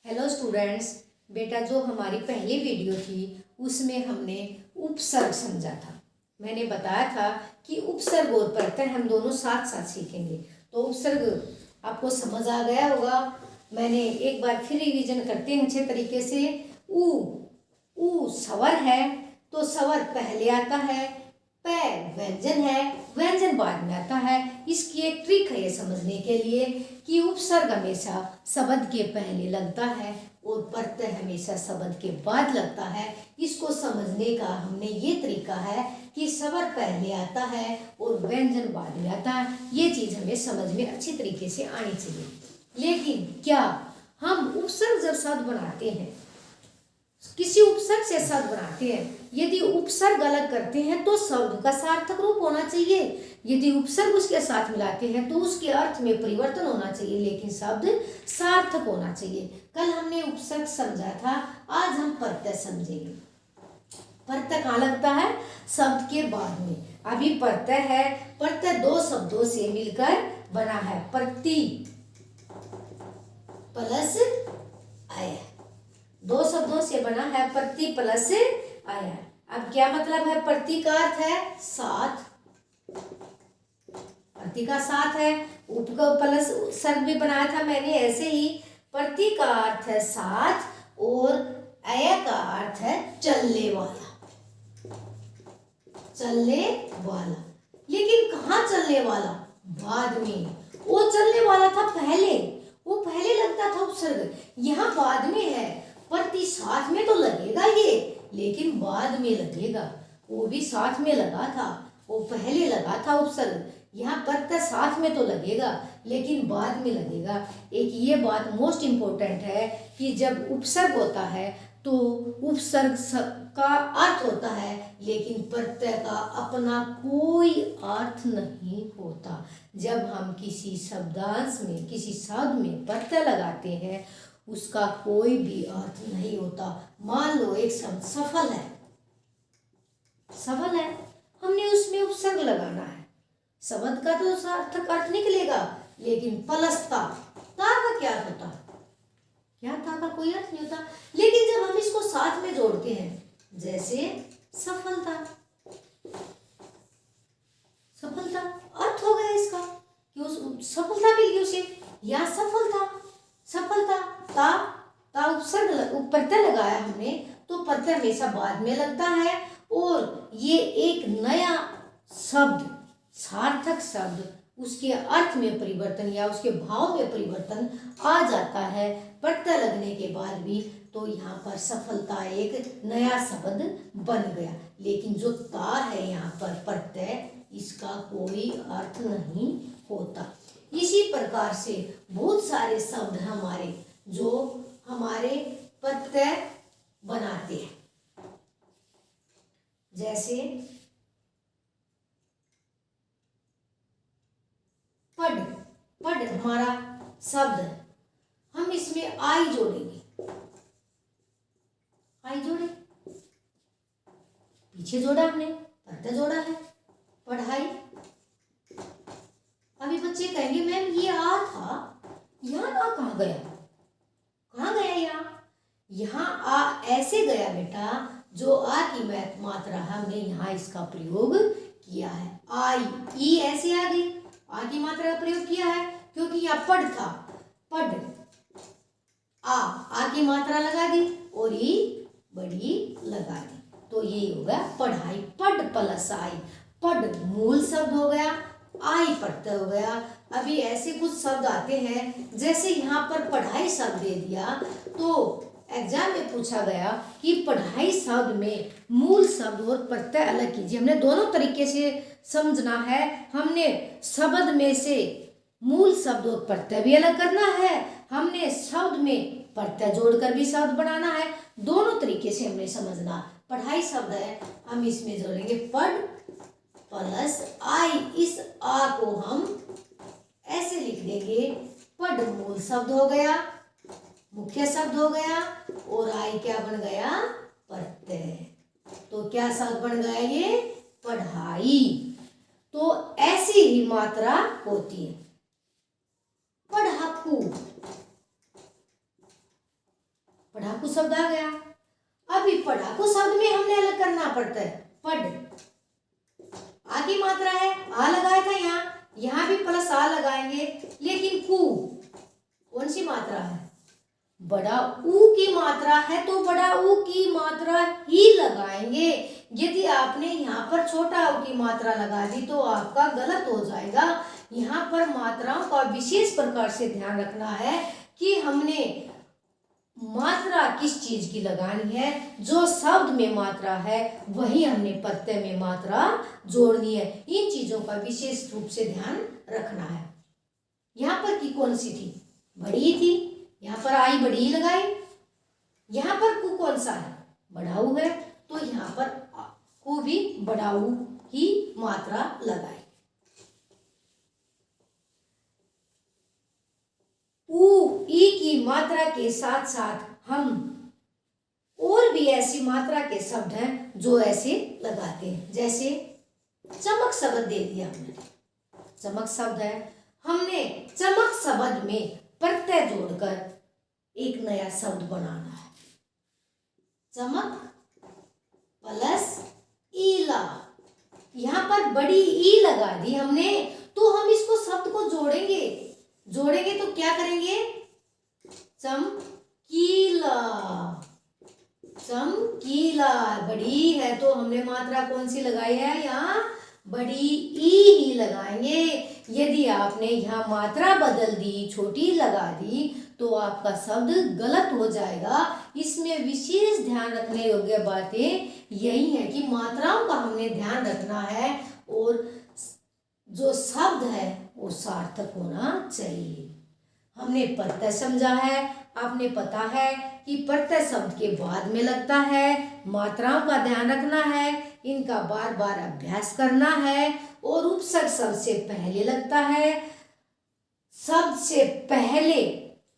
Hello students, बेटा जो हमारी पहली वीडियो थी उसमें हमने उपसर्ग समझा था। मैंने बताया था कि उपसर्ग और प्रत्यय हम दोनों साथ साथ सीखेंगे। तो उपसर्ग आपको समझ आ गया होगा। मैंने एक बार फिर रिवीजन करते हैं अच्छे तरीके से। ऊ स्वर है तो स्वर पहले आता है, पै व्यंजन है, व्यंजन बाद में आता है। इसकी एक ट्रिक है ये समझने के लिए कि उपसर्ग हमेशा शब्द के पहले लगता है और प्रत्यय हमेशा शब्द के बाद लगता है। इसको समझने का हमने ये तरीका है कि स्वर पहले आता है और व्यंजन बाद में आता है। ये चीज हमें समझ में अच्छी तरीके से आनी चाहिए। लेकिन क्या हम उपसर्ग जब शब्द बनाते हैं, किसी उपसर्ग से शब्द बनाते हैं, यदि उपसर्ग अलग करते हैं तो शब्द का सार्थक रूप होना चाहिए। यदि उपसर्ग उसके साथ मिलाते हैं तो उसके अर्थ में परिवर्तन होना चाहिए, लेकिन शब्द सार्थक होना चाहिए। कल हमने उपसर्ग समझा था, आज हम प्रत्यय समझेंगे। प्रत्यय कहाँ लगता है? शब्द के बाद में। अभी प्रत्यय है, प्रत्यय दो शब्दों से मिलकर बना है, प्रति प्लस अय। दो शब्दों से बना है, प्रति प्लस अय। अब क्या मतलब है? प्रति का अर्थ है साथ, प्रति का साथ है। उप का प्लस सर्ग भी बनाया था मैंने ऐसे ही। प्रति का अर्थ है साथ और अय का अर्थ है चलने वाला, चलने वाला। लेकिन कहाँ चलने वाला? बाद में। वो चलने वाला था पहले, वो पहले लगता था उपसर्ग, यहाँ बाद में है। प्रति साथ में तो लगेगा ये, लेकिन बाद में लगेगा। वो भी साथ में लगा था, वो पहले लगा था उपसर्ग। यहाँ प्रत्यय साथ में तो लगेगा लेकिन बाद में लगेगा। एक ये बात मोस्ट इम्पोर्टेंट है कि जब उपसर्ग होता है तो उपसर्ग का अर्थ होता है, लेकिन प्रत्यय का अपना कोई अर्थ नहीं होता। जब हम किसी शब्दांश में, किसी शब्द में प्रत्यय लगाते हैं, उसका कोई भी अर्थ नहीं होता। मान लो एक शब्द सफल है, सफल है, हमने उसमें उपसर्ग लगाना है, शब्द का तो सार्थक अर्थ निकलेगा, लेकिन पलस्ता ता का क्या अर्थ होता? क्या था का कोई अर्थ नहीं होता। लेकिन जब हम इसको साथ में जोड़ते हैं, जैसे सफलता, सफलता अर्थ हो गया इसका कि उस सफलता मिल गई उसे, या सफलता, सफलता ता ता उपसर्ग प्रत्यय लगाया हमने, तो प्रत्यय हमेशा बाद में लगता है और ये एक नया शब्द, सार्थक शब्द, उसके अर्थ में परिवर्तन या उसके भाव में परिवर्तन आ जाता है प्रत्यय लगने के बाद भी। तो यहाँ पर सफलता एक नया शब्द बन गया। लेकिन जो ता है यहाँ पर प्रत्यय, इसका कोई अर्थ नहीं होता। इसी प्रकार से बहुत सारे शब्द हमारे जो हमारे प्रत्यय बनाते हैं, जैसे पढ़, पढ़ हमारा शब्द है, हम इसमें आई जोड़ेंगे, आई जोड़े, पीछे जोड़ा हमने, प्रत्यय जोड़ा है, पढ़ाई। अभी बच्चे कहेंगे मैम ये आ था, यहाँ आ कहाँ गया? कहाँ गया यहाँ? यहाँ आ ऐसे गया बेटा, जो आ की मात्रा हमने यहाँ इसका प्रयोग किया है। आई, ई ऐसे आ गई, आ की मात्रा का प्रयोग किया है, क्योंकि यहाँ पढ़ था, पढ़, आ की मात्रा लगा दी और ई बड़ी लगा दी, तो ये हो गया पढ़ाई। पढ़ प्लस आई, पढ़ मूल शब्द हो गया, आई प्रत्यय हो गया। अभी ऐसे कुछ शब्द आते हैं, जैसे यहाँ पर पढ़ाई शब्द दे दिया तो एग्जाम में पूछा गया कि पढ़ाई शब्द में मूल शब्द और प्रत्यय अलग कीजिए। हमने दोनों तरीके से समझना है। हमने शब्द में से मूल शब्द और प्रत्यय भी अलग करना है, हमने शब्द में प्रत्यय जोड़कर भी शब्द बनाना है। दोनों तरीके से हमने समझना। पढ़ाई शब्द है, हम इसमें जोड़ेंगे पढ़ प्लस आई। इस आ को हम ऐसे लिख देंगे, पढ़ मूल शब्द हो गया, मुख्य शब्द हो गया, और आई क्या बन गया? प्रत्यय। तो क्या शब्द बन गया ये? पढ़ाई। तो ऐसी ही मात्रा होती है। पढ़ाकू, पढ़ाकू शब्द आ गया। अभी पढ़ाकू शब्द में हमने अलग करना पड़ता है। पढ़, आ की मात्रा है, आ लगाया था यहाँ भी प्लस आ लगाएंगे, लेकिन कू कौन सी मात्रा है? बड़ा ऊ की मात्रा है तो बड़ा ऊ की मात्रा ही लगाएंगे। यदि आपने यहाँ पर छोटा ऊ की मात्रा लगा दी तो आपका गलत हो जाएगा। यहाँ पर मात्राओं का विशेष प्रकार से ध्यान रखना है कि हमने मात्रा किस चीज की लगानी है। जो शब्द में मात्रा है वही हमने प्रत्यय में मात्रा जोड़नी है। इन चीजों का विशेष रूप से ध्यान रखना है। यहाँ पर की कौन सी थी? बड़ी थी, यहाँ पर आई बड़ी लगाई। यहाँ पर कु कौन सा है? बड़ाऊ है, तो यहाँ पर कु भी बड़ाऊ की मात्रा लगाई। ऊ ई की मात्रा के साथ साथ हम और भी ऐसी मात्रा के शब्द हैं जो ऐसे लगाते हैं। जैसे चमक शब्द दे दिया हमने, चमक शब्द है, हमने चमक शब्द में प्रत्यय जोड़कर एक नया शब्द बनाना है। चमक प्लस ईला, यहाँ पर बड़ी ई लगा दी हमने, तो हम इसको शब्द को जोड़ेंगे तो क्या करेंगे? चमकीला, चमकीला। बड़ी है तो हमने मात्रा कौन सी लगाई है? यहाँ बड़ी ई ही लगाएंगे। यदि आपने यहाँ मात्रा बदल दी, छोटी लगा दी, तो आपका शब्द गलत हो जाएगा। इसमें विशेष ध्यान रखने योग्य बातें यही है कि मात्राओं का हमने ध्यान रखना है और जो शब्द है वो सार्थक होना चाहिए। हमने प्रत्यय समझा है, आपने पता है कि प्रत्यय शब्द के बाद में लगता है। मात्राओं का ध्यान रखना है, इनका बार बार अभ्यास करना है और उपसर्ग शब्द से पहले लगता है। शब्द से पहले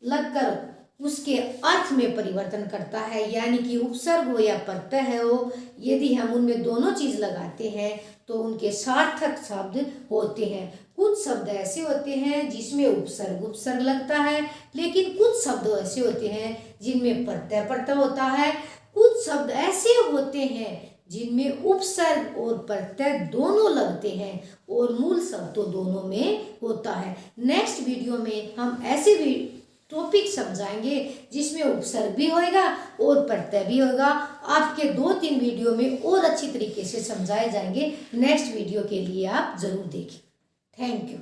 लगकर उसके अर्थ में परिवर्तन करता है, यानी कि उपसर्ग हो या प्रत्यय हो, यदि हम उनमें दोनों चीज लगाते हैं तो उनके सार्थक शब्द होते हैं। कुछ शब्द ऐसे होते हैं जिसमें उपसर्ग लगता है, लेकिन कुछ शब्द ऐसे होते हैं जिनमें प्रत्यय होता है। कुछ शब्द ऐसे होते हैं जिनमें उपसर्ग और प्रत्यय दोनों लगते हैं और मूल शब्द तो दोनों में होता है। नेक्स्ट वीडियो में हम ऐसे भी टॉपिक समझाएंगे जिसमें उपसर्ग भी होगा और प्रत्यय भी होगा। आपके 2-3 वीडियो में और अच्छी तरीके से समझाए जाएंगे। नेक्स्ट वीडियो के लिए आप जरूर देखें। Thank you.